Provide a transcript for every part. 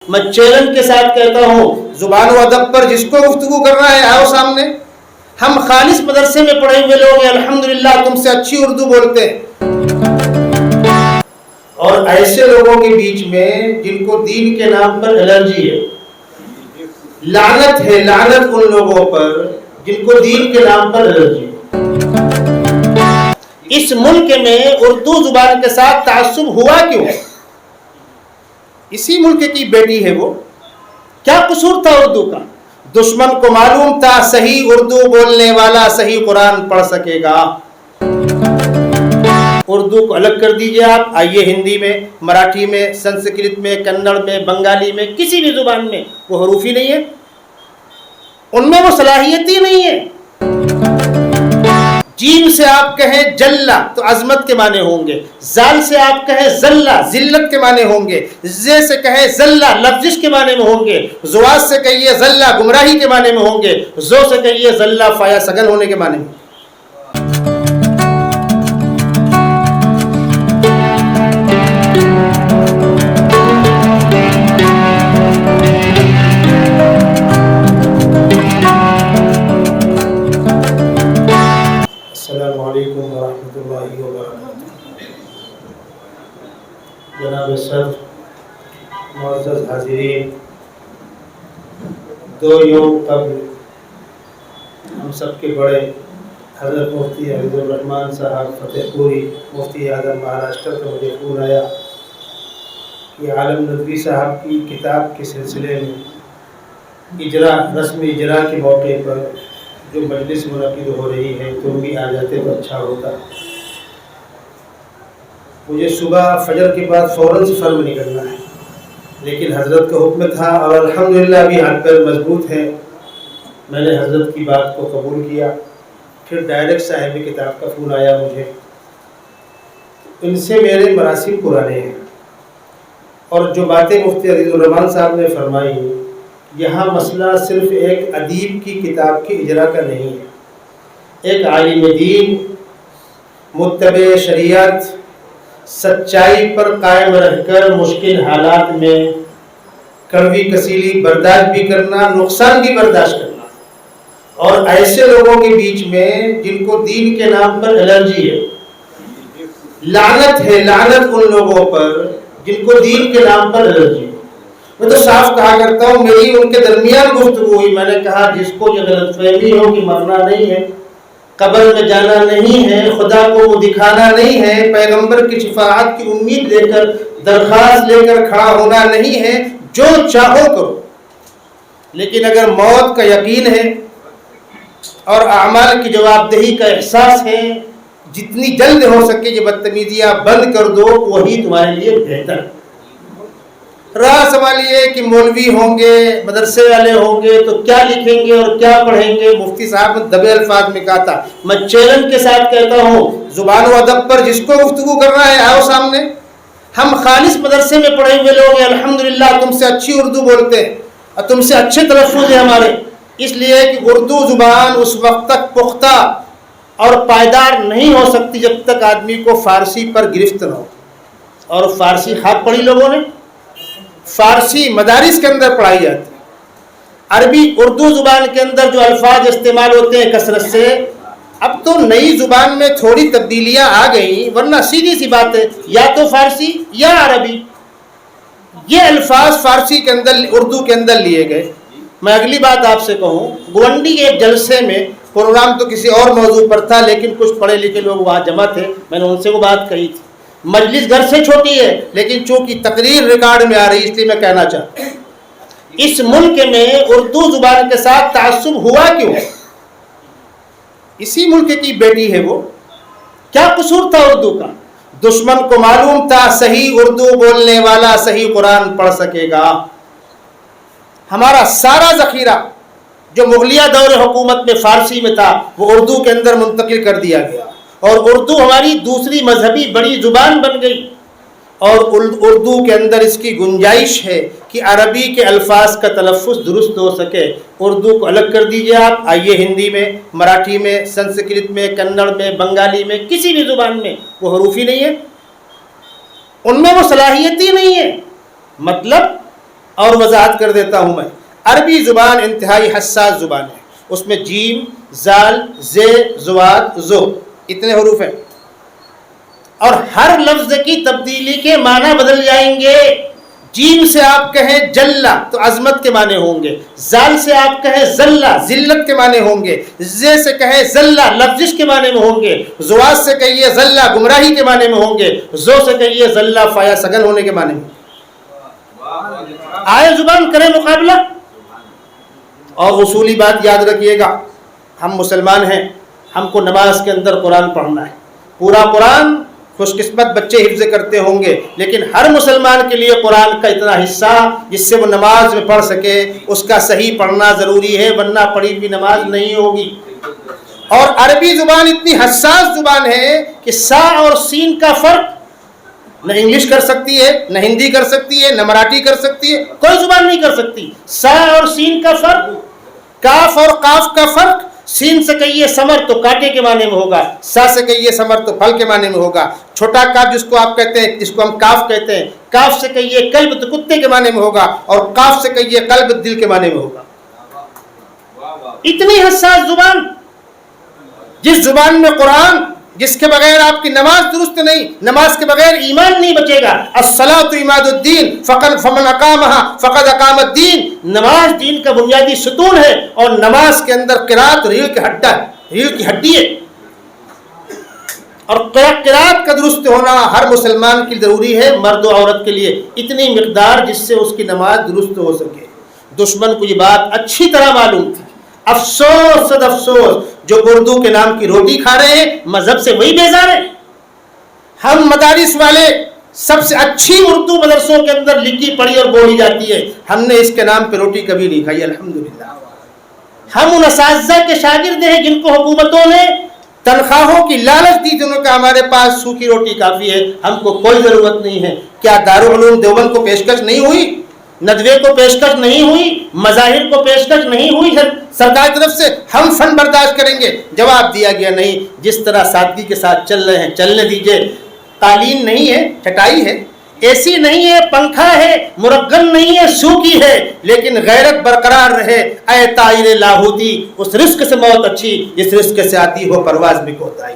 میں چیلنج کے ساتھ کہتا ہوں، زبان و ادب پر جس کو گفتگو کرنا ہے آؤ سامنے. ہم خالص مدرسے میں پڑھے ہوئے لوگ ہیں، الحمدللہ تم سے اچھی اردو بولتے ہیں. اور ایسے لوگوں کے بیچ میں جن کو دین کے نام پر الرجی ہے، لعنت ہے، لعنت ان لوگوں پر جن کو دین کے نام پر الرجی ہے. اس ملک میں اردو زبان کے ساتھ تعصب ہوا کیوں؟ اسی ملک کی بیٹی ہے وہ. کیا قصور تھا اردو کا؟ دشمن کو معلوم تھا صحیح اردو بولنے والا صحیح قرآن پڑھ سکے گا. اردو کو الگ کر دیجئے آپ، آئیے ہندی میں، مراٹھی میں، سنسکرت میں، کنڑ میں، بنگالی میں، کسی بھی زبان میں وہ حروف ہی نہیں ہے، ان میں وہ صلاحیت ہی نہیں ہے. جیم سے آپ کہیں جلہ تو عظمت کے معنی ہوں گے، زال سے آپ کہیں ذلہ ذلت کے معنی ہوں گے، زے سے کہیں ذلہ لفظش کے معنی میں ہوں گے، زواز سے کہیے ذلہ گمراہی کے معنی میں ہوں گے، زو سے کہیے ذلہ فایا سگن ہونے کے معنی میں. السلام علیکم ورحمۃ اللہ وبرکاتہ. جناب صدر، معزز حاضرین، 2 یوم قبل ہم سب کے بڑے حضرت مفتی عبد الرحمن صاحب فتح پوری، مفتی اعظم مہاراشٹر کا مجھے فون آیا کہ عالم ندوی صاحب کی کتاب کے سلسلے میں اجرا، رسم اجرا کے موقع پر جو مجلس منعقد ہو رہی ہے تم بھی آ جاتے تو اچھا ہوتا. مجھے صبح فجر کے بعد فوراً سفر میں نکلنا ہے، لیکن حضرت کا حکم تھا اور الحمدللہ ابھی ہاتھ پیر مضبوط ہے. میں نے حضرت کی بات کو قبول کیا. پھر ڈائریکٹ صاحب کتاب کا فون آیا مجھے. ان سے میرے مراسم پرانے ہیں، اور جو باتیں مفتی عزیز الرحمان صاحب نے فرمائی، یہاں مسئلہ صرف ایک ادیب کی کتاب کی اجرا کا نہیں ہے. ایک عالم دین متبع شریعت سچائی پر قائم رہ کر مشکل حالات میں کڑوی کسیلی برداشت بھی کرنا، نقصان بھی برداشت کرنا. اور ایسے لوگوں کے بیچ میں جن کو دین کے نام پر الرجی ہے، لعنت ہے، لعنت ان لوگوں پر جن کو دین کے نام پر الرجی ہے. میں تو صاف کہا کرتا ہوں، میری ان کے درمیان گفتگو ہوئی، میں نے کہا جس کو یہ غلط فہمی ہو کہ مرنا نہیں ہے، قبر میں جانا نہیں ہے، خدا کو وہ دکھانا نہیں ہے، پیغمبر کی شفاعت کی امید لے کر درخواست لے کر کھڑا ہونا نہیں ہے، جو چاہو کرو. لیکن اگر موت کا یقین ہے اور اعمال کی جواب دہی کا احساس ہے، جتنی جلد ہو سکے یہ بدتمیزیاں بند کر دو، وہی تمہارے لیے بہتر ہے. رہا سوال یہ کہ مولوی ہوں گے، مدرسے والے ہوں گے تو کیا لکھیں گے اور کیا پڑھیں گے. مفتی صاحب نے دبے الفاظ میں کہا تھا، میں چیلنج کے ساتھ کہتا ہوں، زبان و ادب پر جس کو گفتگو کرنا ہے آؤ سامنے. ہم خالص مدرسے میں پڑھے ہوئے لوگ ہیں، الحمدللہ تم سے اچھی اردو بولتے ہیں اور تم سے اچھے تلفظ ہیں ہمارے. اس لیے کہ اردو زبان اس وقت تک پختہ اور پائیدار نہیں ہو سکتی جب تک آدمی کو فارسی پر گرفت نہ ہو. اور فارسی خواب پڑھی لوگوں نے، فارسی مدارس کے اندر پڑھائی جاتی ہے. عربی اردو زبان کے اندر جو الفاظ استعمال ہوتے ہیں کثرت سے، اب تو نئی زبان میں تھوڑی تبدیلیاں آ گئیں، ورنہ سیدھی سی بات ہے، یا تو فارسی یا عربی. یہ الفاظ فارسی کے اندر، اردو کے اندر لیے گئے. میں اگلی بات آپ سے کہوں، گونڈی کے ایک جلسے میں، پروگرام تو کسی اور موضوع پر تھا لیکن کچھ پڑھے لکھے لوگ وہاں جمع تھے، میں نے ان سے وہ بات کہی تھی. مجلس گھر سے چھوٹی ہے لیکن چونکہ تقریر ریکارڈ میں آ رہی اس لیے میں کہنا چاہتا ہوں، اس ملک میں اردو زبان کے ساتھ تعصب ہوا کیوں؟ اسی ملک کی بیٹی ہے وہ. کیا قصور تھا اردو کا؟ دشمن کو معلوم تھا صحیح اردو بولنے والا صحیح قرآن پڑھ سکے گا. ہمارا سارا ذخیرہ جو مغلیہ دور حکومت میں فارسی میں تھا وہ اردو کے اندر منتقل کر دیا گیا، اور اردو ہماری دوسری مذہبی بڑی زبان بن گئی. اور اردو کے اندر اس کی گنجائش ہے کہ عربی کے الفاظ کا تلفظ درست ہو سکے. اردو کو الگ کر دیجئے آپ، آئیے ہندی میں، مراٹھی میں، سنسکرت میں، کنڑ میں، بنگالی میں، کسی بھی زبان میں وہ حروف ہی نہیں ہے، ان میں وہ صلاحیت ہی نہیں ہے. مطلب اور وضاحت کر دیتا ہوں میں. عربی زبان انتہائی حساس زبان ہے. اس میں جیم، زال، زے، زواد، زو اتنے حروف ہیں، اور ہر لفظ کی تبدیلی کے معنی بدل جائیں گے. جیم سے آپ کہیں جلہ تو عظمت کے معنی ہوں گے، زال سے آپ کہیں ذلہ ذلت کے معنی ہوں گے، زے سے کہیں ذلہ لفظش کے معنی میں ہوں گے، زواد سے کہیے ذلہ گمراہی کے معنی میں ہوں گے، زو سے کہیے ذلہ فایا سگن ہونے کے معنی میں. آئے زبان کرے مقابلہ. اور اصولی بات یاد رکھیے گا، ہم مسلمان ہیں، ہم کو نماز کے اندر قرآن پڑھنا ہے. پورا قرآن خوش قسمت بچے حفظ کرتے ہوں گے، لیکن ہر مسلمان کے لیے قرآن کا اتنا حصہ جس سے وہ نماز میں پڑھ سکے اس کا صحیح پڑھنا ضروری ہے، ورنہ پڑھی ہوئی نماز نہیں ہوگی. اور عربی زبان اتنی حساس زبان ہے کہ سا اور سین کا فرق نہ انگلش کر سکتی ہے، نہ ہندی کر سکتی ہے، نہ مراٹھی کر سکتی ہے، کوئی زبان نہیں کر سکتی. سا اور سین کا فرق، کاف اور قاف کا فرق. سین سے کہیے سمر تو کانٹے کے معنی میں ہوگا، سا سے کہیے سمر تو پھل کے معنی میں ہوگا. چھوٹا کاف جس کو آپ کہتے ہیں، جس کو ہم کاف کہتے ہیں، کاف سے کہیے قلب تو کتے کے معنی میں ہوگا، اور قاف سے کہیے قلب دل کے معنی میں ہوگا. اتنی حساس زبان، جس زبان میں قرآن، جس کے بغیر آپ کی نماز درست نہیں، نماز کے بغیر ایمان نہیں بچے گا. الصلاۃ عماد الدین فمن اقامہا فقد اقام الدین. نماز دین کا بنیادی ستون ہے، اور نماز کے اندر قرات ریڑھ کی ہڈی ہے، ریڑھ کی ہڈی ہے. اور قرات کا درست ہونا ہر مسلمان کی ضروری ہے، مرد و عورت کے لیے اتنی مقدار جس سے اس کی نماز درست ہو سکے. دشمن کو یہ بات اچھی طرح معلوم تھی. افسوس صد افسوس جو اردو کے نام کی روٹی کھا رہے ہیں، مذہب سے وہی بیزار ہیں. ہم مدارس والے سب سے اچھی اردو مدرسوں کے اندر لکھی پڑھی اور بولی جاتی ہے، ہم نے اس کے نام پہ روٹی کبھی نہیں کھائی الحمدللہ. ہم ان اساتذہ کے شاگرد ہیں جن کو حکومتوں نے تنخواہوں کی لالچ دی، جنہوں کا ہمارے پاس سوکھی روٹی کافی ہے، ہم کو کوئی ضرورت نہیں ہے. کیا دارالعلوم دیوبند کو پیشکش نہیں ہوئی؟ ندوے کو پیشکش نہیں ہوئی؟ مظاہر کو پیشکش نہیں ہوئی سرکار کی طرف سے؟ ہم فن برداشت کریں گے. جواب دیا گیا نہیں. جس طرح سادگی کے ساتھ چل رہے ہیں چلنے دیجئے. قالین نہیں ہے، چٹائی ہے، اے سی نہیں ہے، پنکھا ہے، مرگن نہیں ہے، سوکھی ہے، لیکن غیرت برقرار رہے. اے طائر لاہوتی، اس رزق سے موت اچھی جس رزق سے آتی ہو پرواز بھی کوتاہی.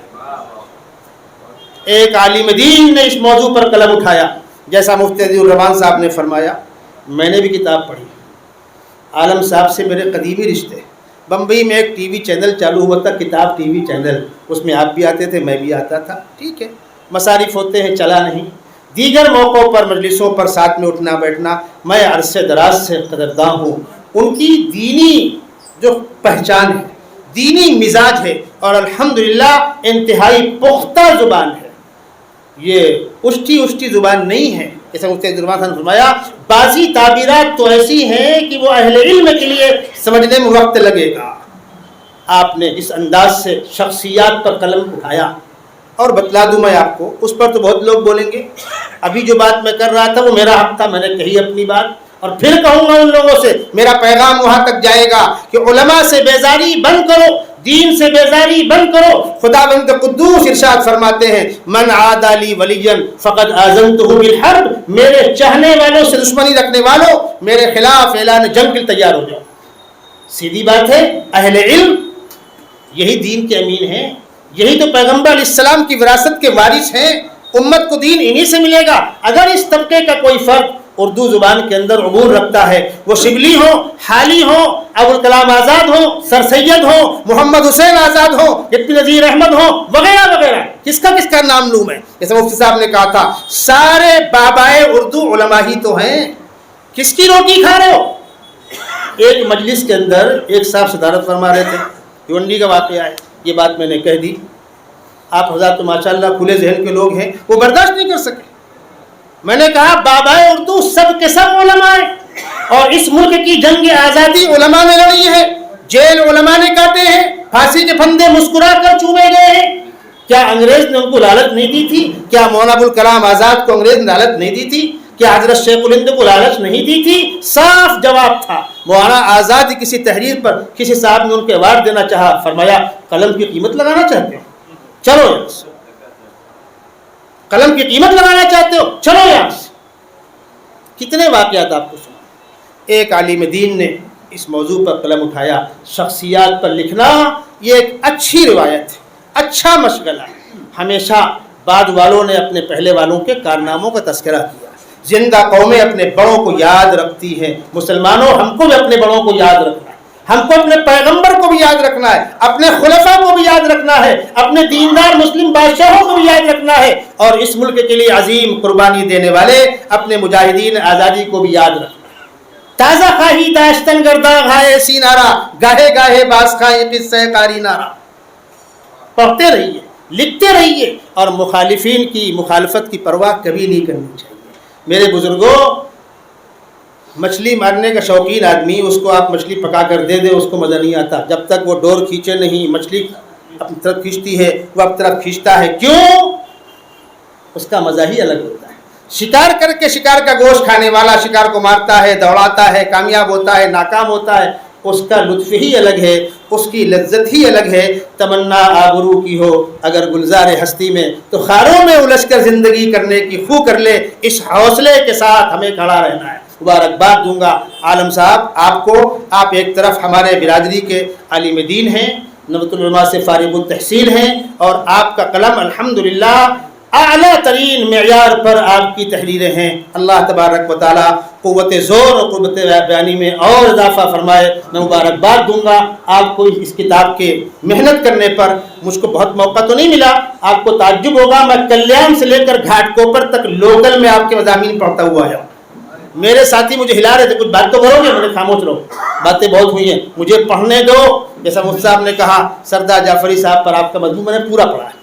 ایک عالم دین نے اس موضوع پر قلم اٹھایا، جیسا مفتی عزیز الرحمان صاحب نے فرمایا. میں نے بھی کتاب پڑھی. عالم صاحب سے میرے قدیمی رشتے. بمبئی میں ایک ٹی وی چینل چالو ہوا تھا، کتاب ٹی وی چینل. اس میں آپ بھی آتے تھے، میں بھی آتا تھا. ٹھیک ہے، مصارف ہوتے ہیں، چلا نہیں. دیگر موقعوں پر مجلسوں پر ساتھ میں اٹھنا بیٹھنا. میں عرصے دراز سے قدرداں ہوں. ان کی دینی جو پہچان ہے، دینی مزاج ہے، اور الحمدللہ انتہائی پختہ زبان ہے. یہ اشٹی زبان نہیں ہے. جیسے مفتی عزیز نے فرمایا، بعضی تعبیرات تو ایسی ہیں کہ وہ اہل علم کے لیے سمجھنے میں وقت لگے گا. آپ نے جس انداز سے شخصیات پر قلم اٹھایا، اور بتلا دوں میں آپ کو، اس پر تو بہت لوگ بولیں گے. ابھی جو بات میں کر رہا تھا وہ میرا حق تھا، میں نے کہی اپنی بات، اور پھر کہوں گا ان لوگوں سے. میرا پیغام وہاں تک جائے گا کہ علماء سے بیزاری بند کرو، دین سے بیزاری بند کرو. خداوند قدوس ارشاد فرماتے ہیں، من عاد لی ولیا فقد آذنتہ بالحرب. میرے چاہنے والوں سے دشمنی رکھنے والوں، میرے خلاف اعلان جنگ کے لیے تیار ہو جاؤ. سیدھی بات ہے. اہل علم یہی دین کے امین ہیں، یہی تو پیغمبر علیہ السلام کی وراثت کے وارث ہیں. امت کو دین انہی سے ملے گا. اگر اس طبقے کا کوئی فرد اردو زبان کے اندر عبور رکھتا ہے، وہ شبلی ہو، حالی ہو، ابوالکلام آزاد ہو، سر سید ہو، محمد حسین آزاد ہو، لطفی نذیر احمد ہو، وغیرہ وغیرہ، کس کا نام لوں میں؟ جیسے مفتی صاحب نے کہا تھا، سارے بابائے اردو علماء ہی تو ہیں. کس کی روٹی کھا رہے ہو؟ ایک مجلس کے اندر ایک صاحب صدارت فرما رہے تھے، بھیونڈی کا واقعہ ہے، یہ بات میں نے کہہ دی. آپ حضرات تو ماشاءاللہ کھلے ذہن کے لوگ ہیں، وہ برداشت نہیں کر سکے. میں نے کہا بابائے اردو سب کے سب علماء ہیں، اور اس ملک کی جنگ آزادی علماء نے لڑی ہے. جیل علماء نے کاٹے ہیں، پھانسی کے پھندے مسکرا کر چومے گئے ہیں. کیا انگریز نے ان کو لالچ نہیں دی تھی؟ کیا مولانا ابوالکلام آزاد کو انگریز نے لالچ نہیں دی تھی؟ کیا حضرت شیخ الہند کو لالچ نہیں دی تھی؟ صاف جواب تھا. مولانا آزاد کسی تحریر پر کسی صاحب نے ان کو ایوارڈ دینا چاہا، فرمایا قلم کی قیمت لگانا چاہتے ہو؟ چلو یہاں سے. قلم کی قیمت لگانا چاہتے ہو؟ چلو یہاں سے. کتنے واقعات آپ کو سنا. ایک عالم دین نے اس موضوع پر قلم اٹھایا. شخصیات پر لکھنا یہ ایک اچھی روایت ہے, اچھا مشغلہ ہے. ہمیشہ بعد والوں نے اپنے پہلے والوں کے کارناموں کا تذکرہ کیا. زندہ قومیں اپنے بڑوں کو یاد رکھتی ہیں. مسلمانوں, ہم کو بھی اپنے بڑوں کو یاد رکھنا ہے, ہم کو اپنے پیغمبر کو بھی یاد رکھنا ہے, اپنے خلفاء کو بھی یاد رکھنا ہے, اپنے دیندار مسلم بادشاہوں کو بھی یاد رکھنا ہے, اور اس ملک کے لیے عظیم قربانی دینے والے اپنے مجاہدین آزادی کو بھی یاد رکھنا ہے. تازہ خواہی داشتن گرداغ ہائے سینارا, گاہے گاہے باز خواہی قصہ قاری نارا. پڑھتے رہیے, لکھتے رہیے, اور مخالفین کی مخالفت کی پرواہ کبھی نہیں کرنی چاہیے. میرے بزرگوں, مچھلی مارنے کا شوقین آدمی, اس کو آپ مچھلی پکا کر دے دیں, اس کو مزہ نہیں آتا جب تک وہ ڈور کھینچے نہیں. مچھلی اپنی طرف کھینچتی ہے, وہ اپنی طرف کھینچتا ہے. کیوں؟ اس کا مزہ ہی الگ ہوتا ہے. شکار کر کے شکار کا گوشت کھانے والا شکار کو مارتا ہے, دوڑاتا ہے, کامیاب ہوتا ہے, ناکام ہوتا ہے, اس کا لطف ہی الگ ہے, اس کی لذت ہی الگ ہے. تمنا آبرو کی ہو اگر گلزار ہستی میں, تو خاروں میں الجھ کر زندگی کرنے کی خو کر لے. اس حوصلے کے ساتھ ہمیں کھڑا رہنا ہے. مبارکباد دوں گا عالم صاحب آپ کو. آپ ایک طرف ہمارے برادری کے عالم دین ہیں, نبۃ العلماء سے فارغ التحصیل ہیں, اور آپ کا قلم الحمدللہ اعلیٰ ترین معیار پر آپ کی تحریریں ہیں. اللہ تبارک و تعالیٰ قوت زور اور قوت بیانی میں اور اضافہ فرمائے. میں مبارکباد دوں گا آپ کو اس کتاب کے محنت کرنے پر. مجھ کو بہت موقع تو نہیں ملا, آپ کو تعجب ہوگا, میں کلیان سے لے کر گھاٹ کوپر تک لوکل میں آپ کے مضامین پڑھتا ہوا آیا. میرے ساتھی مجھے ہلا رہے تھے, کچھ بات تو کرو گے؟ میں نے خاموش رہو, باتیں بہت ہوئی ہیں, مجھے پڑھنے دو. جیسا مفتی صاحب نے کہا سردار جعفری صاحب پر آپ کا مضمون میں نے پورا پڑھا ہے,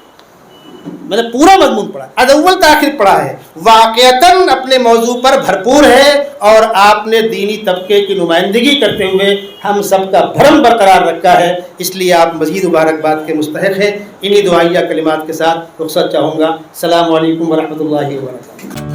میں نے پورا مضمون پڑھا, از اول تاخیر پڑھا ہے. واقعتاً اپنے موضوع پر بھرپور ہے, اور آپ نے دینی طبقے کی نمائندگی کرتے ہوئے ہم سب کا بھرم برقرار رکھا ہے. اس لیے آپ مزید مبارکباد کے مستحق ہیں. انہی دعائیہ کلمات کے ساتھ رخصت چاہوں گا. السلام علیکم ورحمۃ اللہ وبرکاتہ.